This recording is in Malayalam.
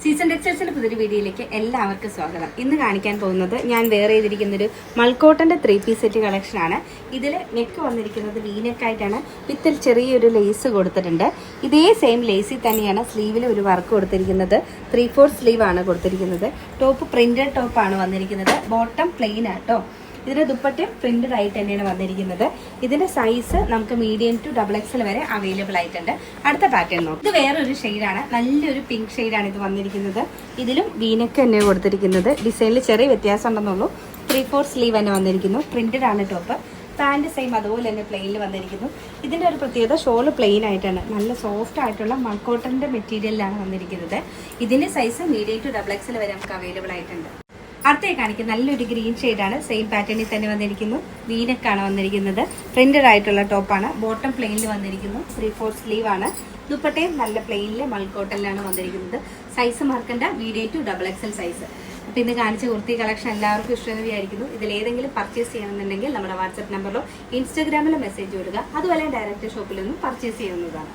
സീസൺ ടെക്സ്റ്റൈൽസിന്റെ പുതിയൊരു വീഡിയോയിലേക്ക് എല്ലാവർക്കും സ്വാഗതം. ഇന്ന് കാണിക്കാൻ പോകുന്നത് ഞാൻ വെയർ ചെയ്തിരിക്കുന്നൊരു മൾക്കോട്ടന്റെ 3 പീസ് സെറ്റ് കളക്ഷൻ ആണ്. ഇതിൽ നെക്ക് വന്നിരിക്കുന്നത് വീനെക്കായിട്ടാണ്. വിത്തിൽ ചെറിയൊരു ലേസ് കൊടുത്തിട്ടുണ്ട്. ഇതേ സെയിം ലേസിൽ തന്നെയാണ് സ്ലീവിൽ ഒരു വർക്ക് കൊടുത്തിരിക്കുന്നത്. 3/4 സ്ലീവ് ആണ് കൊടുത്തിരിക്കുന്നത്. ടോപ്പ് പ്രിന്റഡ് ടോപ്പാണ് വന്നിരിക്കുന്നത്. ബോട്ടം പ്ലെയിൻ ആട്ടോ. ഇതിന്റെ ദുപ്പട്ടയും പ്രിന്റഡ് ആയിട്ട് തന്നെയാണ് വന്നിരിക്കുന്നത്. ഇതിന്റെ സൈസ് നമുക്ക് മീഡിയം ടു XXL വരെ അവൈലബിൾ ആയിട്ടുണ്ട്. അടുത്ത പാറ്റേൺ നോക്കാം. ഇത് വേറൊരു ഷെയ്ഡാണ്, നല്ലൊരു പിങ്ക് ഷെയ്ഡാണ് ഇത് വന്നിരിക്കുന്നത്. ഇതിലും വീനക്ക് തന്നെ കൊടുത്തിരിക്കുന്നത്. ഡിസൈനിൽ ചെറിയ വ്യത്യാസം ഉണ്ടെന്നുള്ളൂ. 3/4 സ്ലീവ് തന്നെ വന്നിരിക്കുന്നു. പ്രിന്റഡ് ആണ് ടോപ്പ്. പാൻറ് സെയിം അതുപോലെ തന്നെ പ്ലെയിനിൽ വന്നിരിക്കുന്നു. ഇതിന്റെ ഒരു പ്രത്യേകത ഷോള് പ്ലെയിൻ ആയിട്ടാണ്. നല്ല സോഫ്റ്റ് ആയിട്ടുള്ള മൾക്കോട്ടന്റെ മെറ്റീരിയലിലാണ് വന്നിരിക്കുന്നത്. ഇതിന്റെ സൈസ് മീഡിയം ടു XXL വരെ നമുക്ക് അവൈലബിൾ ആയിട്ടുണ്ട്. അടുത്തേ കാണിക്കുന്ന നല്ലൊരു ഗ്രീൻ ഷെയ്ഡാണ്. സെയിം പാറ്റേണിൽ തന്നെ വന്നിരിക്കുന്നു. വീനക്കാണ് വന്നിരിക്കുന്നത്. പ്രിന്റഡ് ആയിട്ടുള്ള ടോപ്പാണ്. ബോട്ടം പ്ലെയിനിൽ വന്നിരിക്കുന്നു. 3/4 സ്ലീവ് ആണ്. ദുപ്പട്ടയും നല്ല പ്ലെയിനിൽ മൾക്കോട്ടനിലാണ് വന്നിരിക്കുന്നത്. സൈസ് മാർക്കണ്ട മീഡിയം ടു XXL സൈസ്. അപ്പോൾ ഇന്ന് കാണിച്ച കുർത്തി കളക്ഷൻ എല്ലാവർക്കും ഇഷ്ടമായിരിക്കുന്നു. ഇതിലേതെങ്കിലും പർച്ചേസ് ചെയ്യണമെന്നുണ്ടെങ്കിൽ നമ്മുടെ വാട്സ്ആപ്പ് നമ്പറിലോ ഇൻസ്റ്റാഗ്രാമിലോ മെസ്സേജ് വിടുക. അതുപോലെ ഡയറക്റ്റ് ഷോപ്പിൽ നിന്നും പർച്ചേസ് ചെയ്യുന്നതാണ്.